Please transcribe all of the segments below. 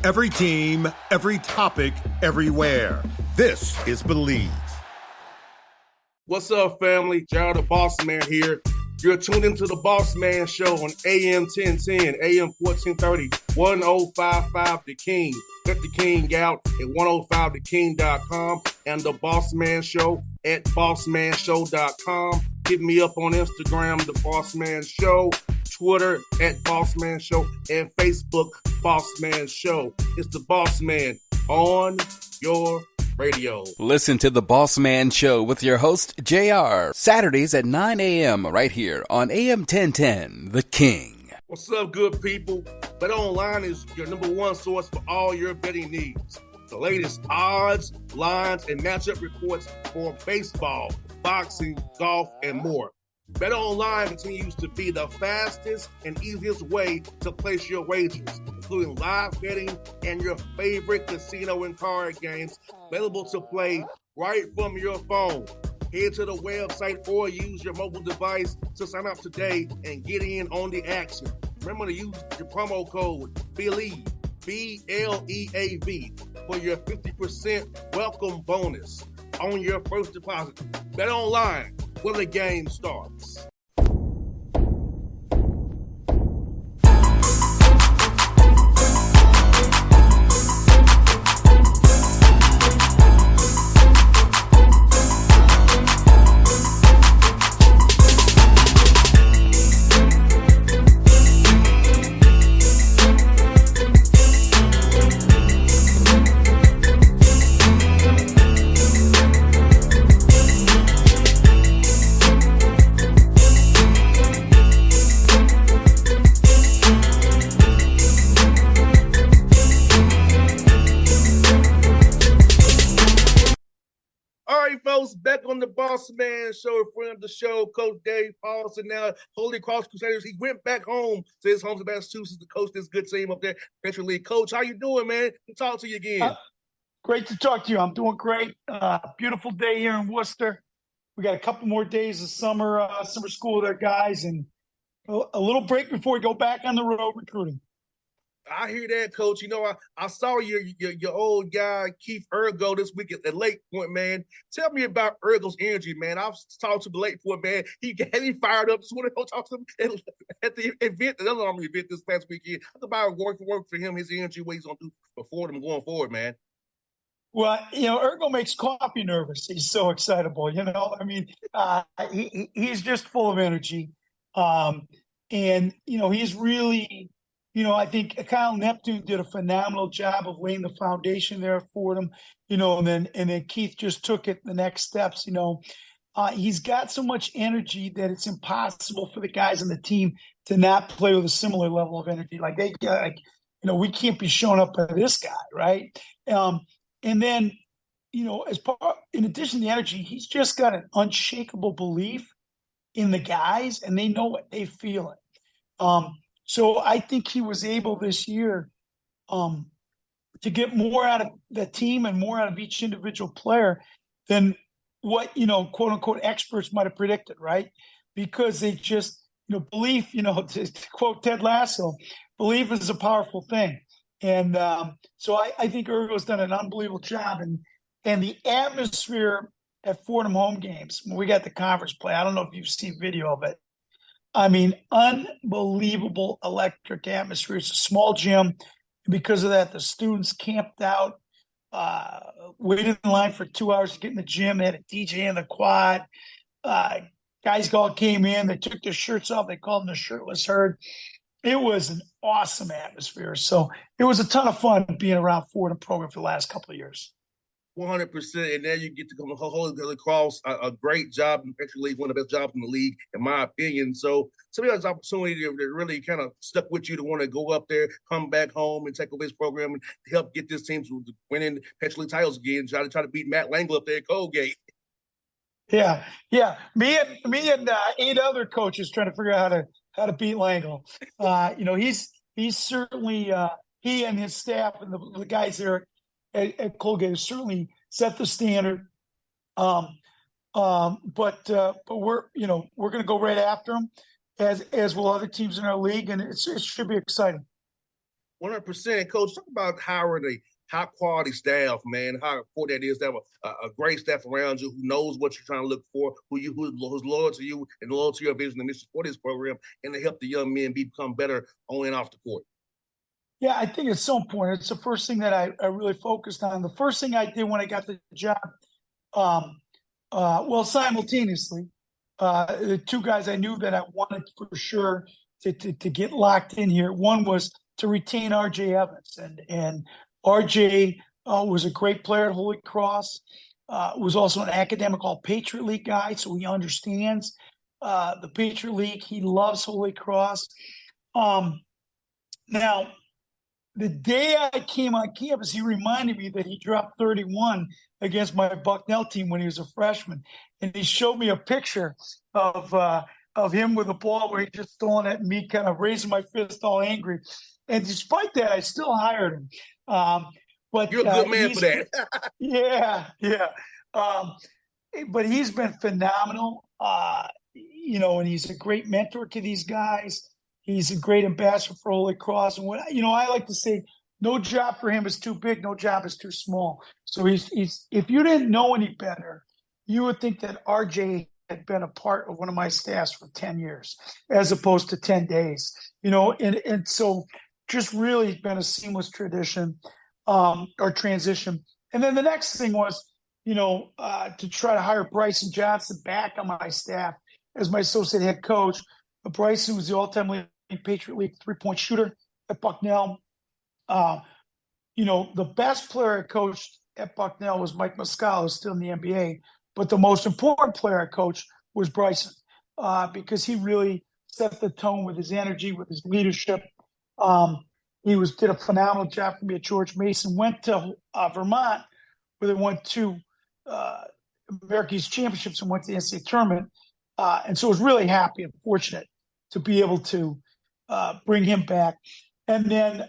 Every team, every topic, everywhere. This is Believe. What's up, family? Gerald the Bossman here. You're tuned into the Bossman Show on AM 1010, AM 1430, 1055 The King. Check The King out at 105theking.com and the Bossman Show at bossmanshow.com. Hit me up on Instagram, The Bossman Show, Twitter at Bossman Show, and Facebook, Bossman Show. It's the Bossman on your radio. Listen to the Bossman Show with your host, JR, Saturdays at 9 a.m. right here on AM 1010, The King. What's up, good people? Bet Online is your number one source for all your betting needs. The latest odds, lines, and matchup reports for baseball, boxing, golf, and more. Bet Online continues to be the fastest and easiest way to place your wagers, including live betting and your favorite casino and card games available to play right from your phone. Head to the website or use your mobile device to sign up today and get in on the action. Remember to use your promo code BELIEVE, B-L-E-A-V, for your 50% welcome bonus on your first deposit. Bet Online, where the game starts. Back on the Bossman Show, a friend of the show, Coach Dave Paulsen, now Holy Cross Crusaders. He went back home to his home to Massachusetts to coach this good team up there, Metro League. Coach, how you doing, man? Good to talk to you again. Great to talk to you. I'm doing great. Beautiful day here in Worcester. We got a couple more days of summer school there, guys, and a little break before we go back on the road recruiting. I hear that, Coach. You know, I saw your old guy, Keith Ergo, this week at Lake Point, man. Tell me about Ergo's energy, man. I've talked to the Lake Point, man. He got me fired up. Just want to go talk to him at the event, the other Army event this past weekend. Talk about work for him, his energy, what he's going to do before them going forward, man. Well, Ergo makes coffee nervous. He's so excitable, I mean, he's just full of energy. And, he's really... I think Kyle Neptune did a phenomenal job of laying the foundation there for them, and then Keith just took it the next steps. He's got so much energy that it's impossible for the guys on the team to not play with a similar level of energy. Like we can't be showing up by this guy, right? And then, in addition to the energy, he's just got an unshakable belief in the guys, and they know what they feel it. So I think he was able this year to get more out of the team and more out of each individual player than what, quote unquote, experts might have predicted, right? Because they just, belief, to quote Ted Lasso, belief is a powerful thing. And so I think Ergo's done an unbelievable job. And the atmosphere at Fordham home games, when we got the conference play, I don't know if you've seen video of it. I mean, unbelievable electric atmosphere. It's a small gym. Because of that, the students camped out, waited in line for 2 hours to get in the gym. They had a DJ in the quad. Guys all came in. They took their shirts off. They called them the shirtless herd. It was an awesome atmosphere. So it was a ton of fun being around Fordham program for the last couple of years. 100%, and now you get to come Holy Cross, a great job in Metro League, one of the best jobs in the league, in my opinion. So somebody has an opportunity that really kind of stuck with you to want to go up there, come back home, and take over this program and help get this team to winning Metro League titles again, try to beat Matt Langle up there at Colgate. Yeah. Me and 8 other coaches trying to figure out how to beat Langle. He's certainly he and his staff and the guys there at Colgate has certainly set the standard. But we're going to go right after them, as will other teams in our league, and it should be exciting. 100%. Coach, talk about hiring a top quality staff, man. How important that is to have a great staff around you who knows what you're trying to look for, who's loyal to you and loyal to your vision and mission for this program, and to help the young men become better on and off the court. Yeah, I think it's so important. It's the first thing that I really focused on. The first thing I did when I got the job, well, simultaneously, the two guys I knew that I wanted for sure to get locked in here. One was to retain R.J. Evans, and R.J. Was a great player at Holy Cross. Was also an academic All Patriot League guy, so he understands the Patriot League. He loves Holy Cross. Now, the day I came on campus, he reminded me that he dropped 31 against my Bucknell team when he was a freshman, and he showed me a picture of him with a ball where he just throwing at me, kind of raising my fist, all angry. And despite that, I still hired him. But you're a good man for that. Yeah. But he's been phenomenal. And he's a great mentor to these guys. He's a great ambassador for Holy Cross. And I like to say, no job for him is too big, no job is too small. So he's if you didn't know any better, you would think that RJ had been a part of one of my staffs for 10 years, as opposed to 10 days. And so just really been a seamless tradition or transition. And then the next thing was, to try to hire Bryson Johnson back on my staff as my associate head coach. Bryson was the all-time leading Patriot League three-point shooter at Bucknell. The best player I coached at Bucknell was Mike Muscala, who's still in the NBA. But the most important player I coached was Bryson, because he really set the tone with his energy, with his leadership. He did a phenomenal job for me at George Mason. Went to Vermont, where they went to America's Championships and went to the NCAA tournament. And so I was really happy and fortunate to be able to bring him back. And then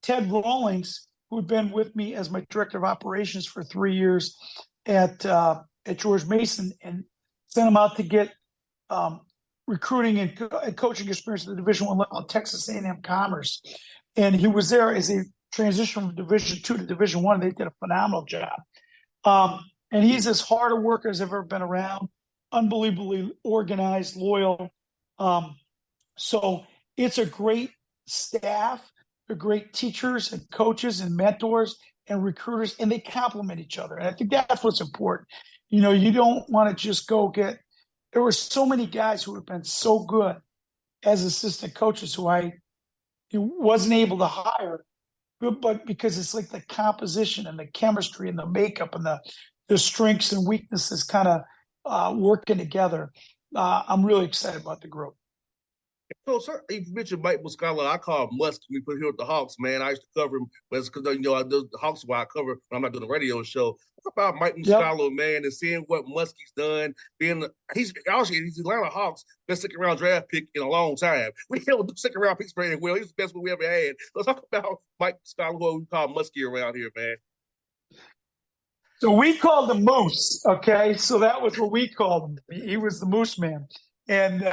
Ted Rawlings, who had been with me as my director of operations for 3 years at George Mason, and sent him out to get recruiting and coaching experience at the Division I level at Texas A&M Commerce. And he was there as a transition from Division II to Division I. They did a phenomenal job. And he's as hard a worker as I've ever been around. Unbelievably organized, loyal. So it's a great staff. They're great teachers and coaches and mentors and recruiters, and they complement each other. And I think that's what's important. You don't want to just go get – there were so many guys who have been so good as assistant coaches who I wasn't able to hire, but because it's like the composition and the chemistry and the makeup and the strengths and weaknesses kind of working together. I'm really excited about the group. So, sir, you mentioned Mike Muscala. I call him Musk. We put here with the Hawks, man. I used to cover him, but it's because the Hawks why I cover when I'm not doing a radio show. Talk about Mike Muscala, man, and seeing what Muskie's done. He's Atlanta Hawks best second round draft pick in a long time. We don't do second round picks very well. He's the best one we ever had. Let's talk about Mike Muscala, what we call Muskie around here, man. So we called him Moose, okay? So that was what we called him. He was the Moose Man. And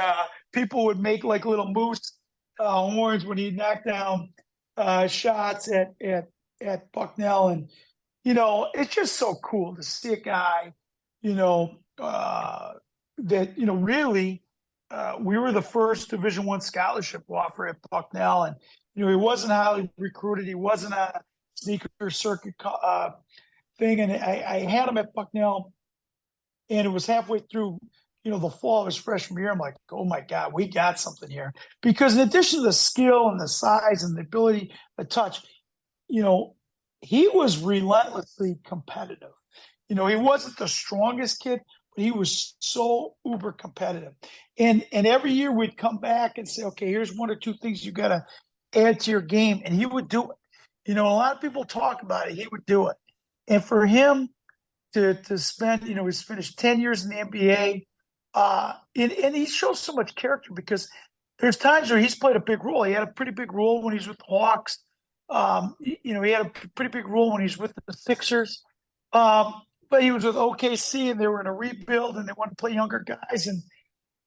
people would make like little moose horns when he knocked down shots at Bucknell. And, it's just so cool to see a guy, that, really we were the first Division I scholarship offer at Bucknell. And, he wasn't highly recruited. He wasn't a sneaker circuit thing. And I had him at Bucknell, and it was halfway through the fall of his freshman year. I'm like, oh my God, we got something here. Because in addition to the skill and the size and the ability to touch, he was relentlessly competitive. He wasn't the strongest kid, but he was so uber competitive. And every year we'd come back and say, okay, here's one or two things you got to add to your game. And he would do it. A lot of people talk about it. He would do it. And for him to spend, he's finished 10 years in the NBA, and he shows so much character because there's times where he's played a big role. He had a pretty big role when he's with the Hawks. He had a pretty big role when he's with the Sixers. But he was with OKC, and they were in a rebuild, and they wanted to play younger guys. And,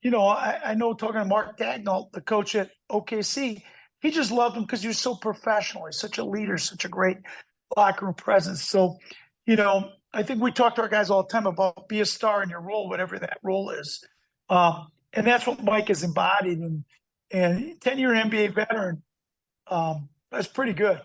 I know talking to Mark Dagnall, the coach at OKC, he just loved him because he was so professional. He's such a leader, such a great locker room presence. So, I think we talk to our guys all the time about be a star in your role, whatever that role is. And that's what Mike has embodied. And 10-year NBA veteran, that's pretty good.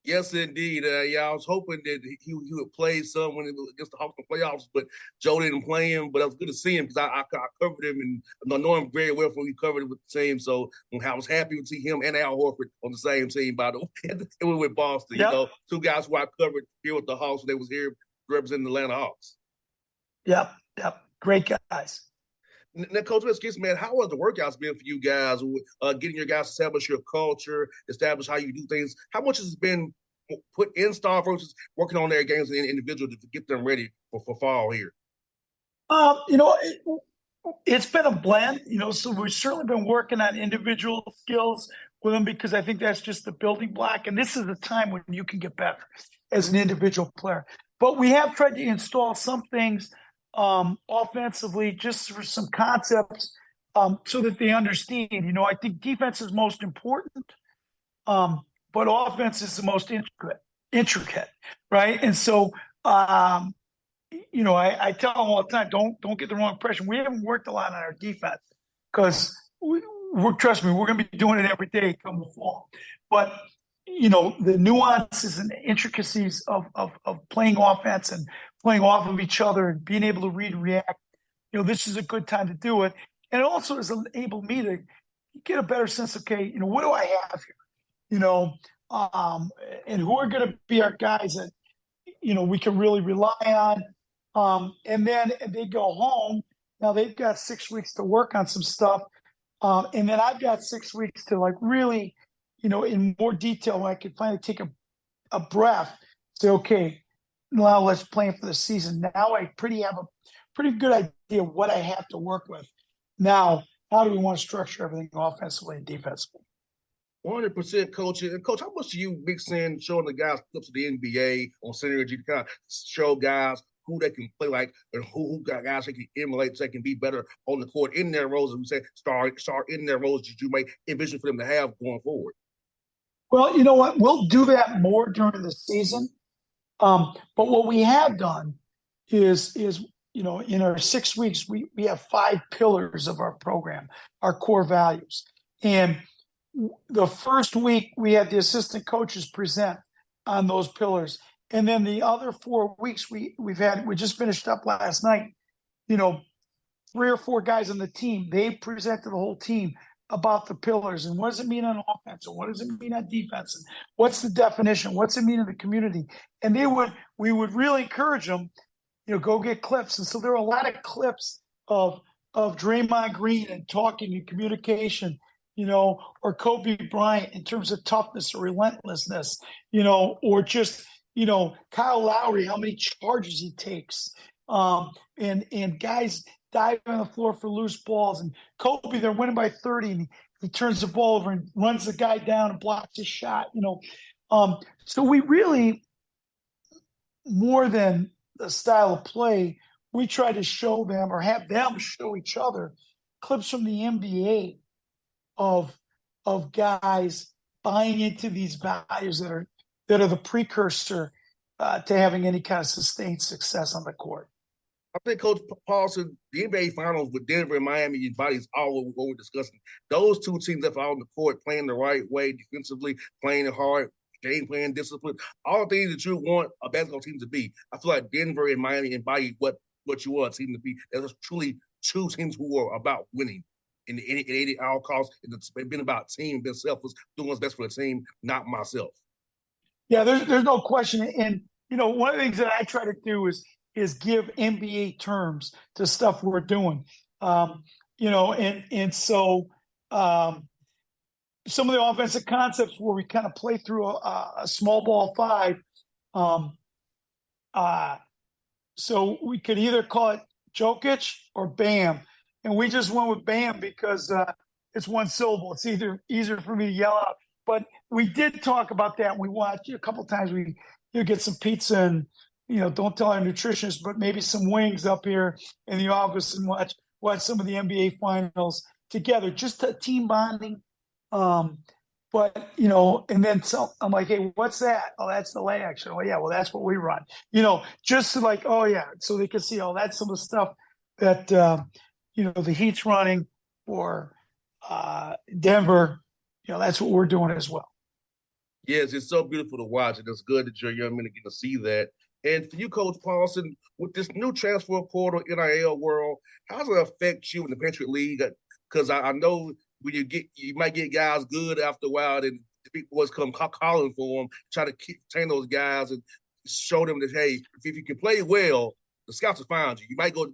Yes, indeed. I was hoping that he would play some when it was against the Hawks in the playoffs, but Joe didn't play him. But it was good to see him because I covered him and I know him very well when we covered him with the team. So I was happy to see him and Al Horford on the same team, by the way. It was with Boston, Yep. Two guys who I covered here with the Hawks when they was here representing the Atlanta Hawks. Yep. Great guys. Now, Coach, excuse me, man, how has the workouts been for you guys? Getting your guys to establish your culture, establish how you do things. How much has it been put in star versus working on their games and individual to get them ready for fall here? It's been a blend. So we've certainly been working on individual skills with them because I think that's just the building block. And this is the time when you can get better as an individual player. But we have tried to install some things offensively, just for some concepts, so that they understand. I think defense is most important, but offense is the most intricate, right? And so, I tell them all the time, don't get the wrong impression. We haven't worked a lot on our defense because trust me, we're going to be doing it every day come the fall. But the nuances and the intricacies of playing offense and playing off of each other and being able to read and react, this is a good time to do it. And it also has enabled me to get a better sense of, okay, what do I have here? And who are going to be our guys that, we can really rely on. And then they go home. Now they've got 6 weeks to work on some stuff. And then I've got 6 weeks to really, in more detail, I could finally take a breath, say, okay, now let's plan for the season. Now I have a pretty good idea of what I have to work with. Now, how do we want to structure everything offensively and defensively? 100%, Coach. And Coach, how much do you mix in showing the guys clips of the NBA on synergy to kind of show guys who they can play like and who guys they can emulate so they can be better on the court in their roles, as we say, start in their roles that you may envision for them to have going forward? Well, you know what? We'll do that more during the season. But what we have done is in our 6 weeks, we have 5 pillars of our program, our core values. And the first week, we had the assistant coaches present on those pillars. And then the other 4 weeks, we just finished up last night, 3 or 4 guys on the team, they present to the whole team about the pillars and what does it mean on offense and what does it mean on defense and what's the definition, what's it mean in the community. And we would really encourage them, go get clips. And so there are a lot of clips of Draymond Green and talking and communication, or Kobe Bryant in terms of toughness or relentlessness, or just, Kyle Lowry, how many charges he takes, and guys diving on the floor for loose balls. And Kobe, they're winning by 30, and he turns the ball over and runs the guy down and blocks his shot. So we really, more than the style of play, we try to show them or have them show each other clips from the NBA of guys buying into these values that are the precursor to having any kind of sustained success on the court. I think Coach Paulsen, the NBA Finals with Denver and Miami embodies all what we're discussing. Those two teams that are on the court playing the right way defensively, playing it hard, game plan, discipline, all the things that you want a basketball team to be. I feel like Denver and Miami embody what you want a team to be. There's truly two teams who are about winning. In all costs, it's been about team, been selfless, doing what's best for the team, not myself. Yeah, there's no question. And, one of the things that I try to do is give NBA terms to stuff we're doing. And so some of the offensive concepts where we kind of play through a small ball 5. So we could either call it Jokic or Bam. And we just went with Bam because it's one syllable. It's easier for me to yell out. But we did talk about that. We watched a couple of times. We get some pizza and, don't tell our nutritionist, but maybe some wings up here in the office and watch some of the NBA finals together. Just a team bonding. But, and then so I'm like, hey, what's that? Oh, that's the lay action. Oh, yeah, well, that's what we run. Just to like, oh, yeah, so they can see, oh, that's some of the stuff that, the Heat's running or Denver. That's what we're doing as well. Yes, it's so beautiful to watch, and it's good that your young men are getting to see that. And for you, Coach Paulsen, with this new transfer portal NIL world, how does it affect you in the Patriot League? Because I know when you might get guys good after a while, then the big boys come calling for them, try to retain those guys and show them that, hey, if you can play well, the scouts will find you. You might go to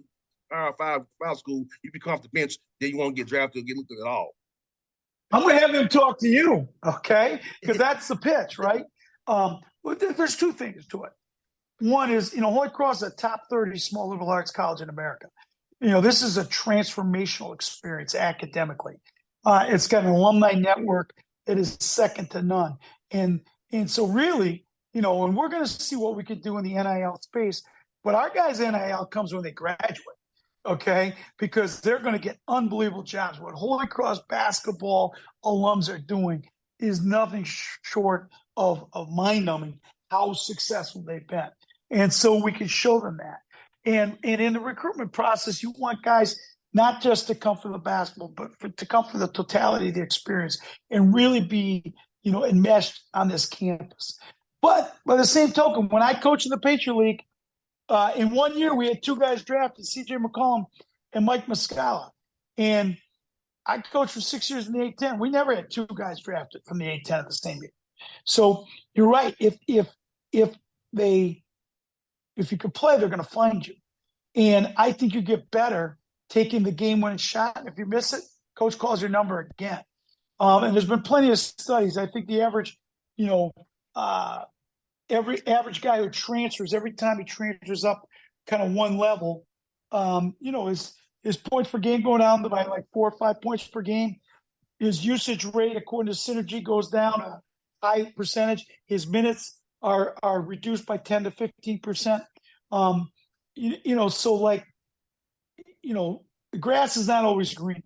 Power Five school, you become off the bench, then you won't get drafted or get looked at all. I'm going to have him talk to you, okay? Because that's the pitch, right? Well, there's two things to it. One is, Holy Cross is a top 30 small liberal arts college in America. This is a transformational experience academically. It's got an alumni network that is second to none. And so really, and we're going to see what we can do in the NIL space, but our guys' NIL comes when they graduate. Okay, because they're going to get unbelievable jobs. What Holy Cross basketball alums are doing is nothing short of mind-numbing how successful they've been. And so we can show them that. And in the recruitment process, you want guys not just to come for the basketball, but to come for the totality of the experience and really be, enmeshed on this campus. But by the same token, when I coach in the Patriot League, in 1 year, we had two guys drafted, C.J. McCollum and Mike Muscala. And I coached for 6 years in the A-10. We never had two guys drafted from the A-10 at the same year. So you're right. If you can play, they're going to find you. And I think you get better taking the game-winning shot. And if you miss it, coach calls your number again. And there's been plenty of studies. I think the average, every average guy who transfers, every time he transfers up kind of one level, his points per game go down by like 4 or 5 points per game. His usage rate, according to Synergy, goes down a high percentage. His minutes are reduced by 10 to 15%. So like, the grass is not always green.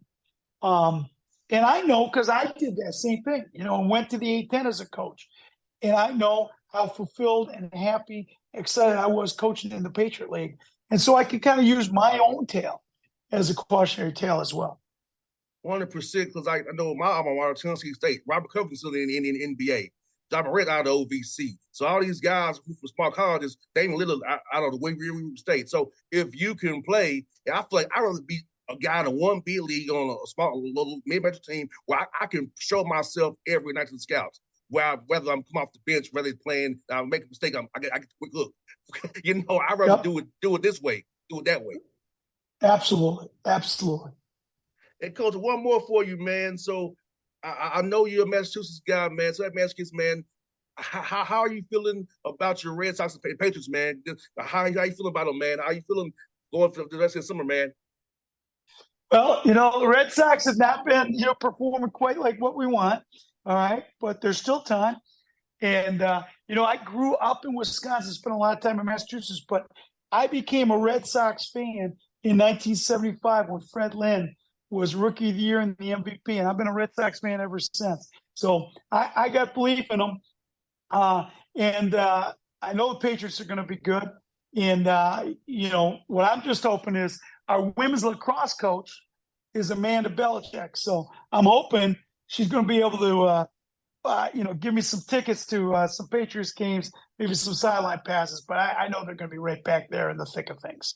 And I know because I did that same thing, and went to the A-10 as a coach. And I know how fulfilled and happy, excited I was coaching in the Patriot League. And so I could kind of use my own tale as a cautionary tale as well. 100%, because I know my alma mater, Tennessee State, Robert Covington's still in the NBA. John Morant out of OVC. So all these guys who from small colleges, they ain't little out of the Waverly State. So if you can play, I feel like I'd rather be a guy in a 1B league on a small little mid-major team where I can show myself every night to the scouts. Whether I'm come off the bench, whether it's playing, make a mistake, I get a quick look. I'd rather do it this way, do it that way. Absolutely. And Coach, one more for you, man. So I know you're a Massachusetts guy, man. So that Massachusetts, man, how are you feeling about your Red Sox and Patriots, man? How you feeling about them, man? How you feeling going for the rest of the summer, man? Well, the Red Sox have not been, performing quite like what we want. All right. But there's still time. And, I grew up in Wisconsin, spent a lot of time in Massachusetts, but I became a Red Sox fan in 1975 when Fred Lynn was Rookie of the Year and the MVP. And I've been a Red Sox fan ever since. So I got belief in them. And I know the Patriots are going to be good. And, what I'm just hoping is our women's lacrosse coach is Amanda Belichick. So I'm hoping she's going to be able to, give me some tickets to some Patriots games, maybe some sideline passes. But I know they're going to be right back there in the thick of things.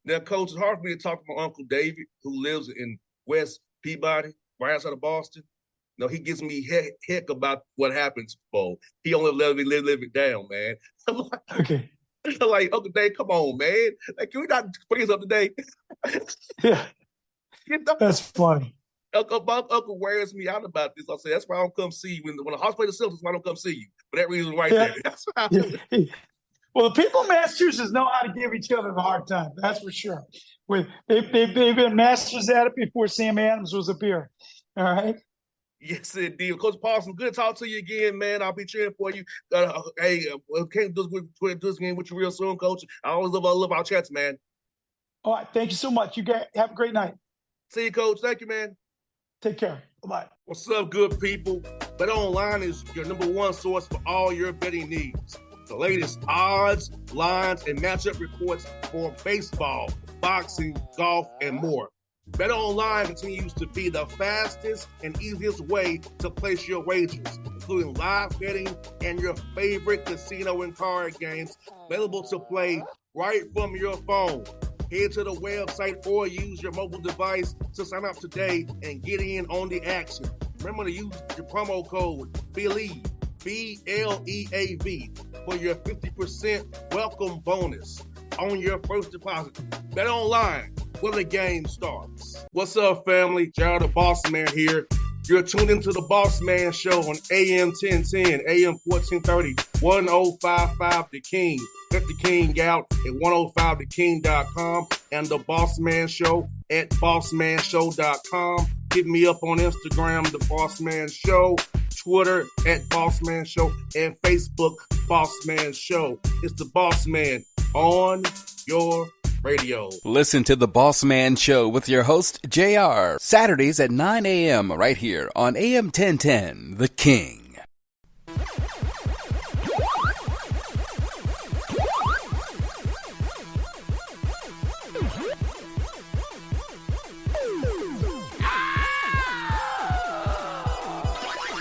Now, Coach, it's hard for me to talk to my Uncle David, who lives in West Peabody, right outside of Boston. He gives me heck about what happened Super Bowl. He only let me live it down, man. Okay. Like, Uncle Dave, come on, man. Like, can we not bring us up today? Yeah. That's funny. Uncle wears me out about this. I say, that's why I don't come see you. When the Hawks play the Celtics, that's why I don't come see you. For that reason right there. That's how Well, the people in Massachusetts know how to give each other a hard time. That's for sure. They've been masters at it before Sam Adams was a beer. All right. Yes, indeed. Coach Paulsen, good to talk to you again, man. I'll be cheering for you. Can't do this again with you real soon, Coach. I always love our chats, man. All right. Thank you so much. You guys have a great night. See you, Coach. Thank you, man. Take care. Bye-bye. What's up, good people? Bet Online is your number one source for all your betting needs. The latest odds, lines, and matchup reports for baseball, boxing, golf, and more. Bet Online continues to be the fastest and easiest way to place your wagers, including live betting and your favorite casino and card games available to play right from your phone. Head to the website or use your mobile device to sign up today and get in on the action. Remember to use your promo code BELIEVE, BLEAV, for your 50% welcome bonus on your first deposit. Bet Online, where the game starts. What's up, family? Jared the Bossman here. You're tuned into the Bossman Show on AM 1010, AM 1430, 1055 The King. Check The King out at 105theking.com and the Bossman Show at bossmanshow.com. Hit me up on Instagram, The Bossman Show, Twitter at Bossman Show, and Facebook, Bossman Show. It's the Bossman on your radio. Listen to The Bossman Show with your host, JR, Saturdays at 9 a.m. right here on AM 1010, The King.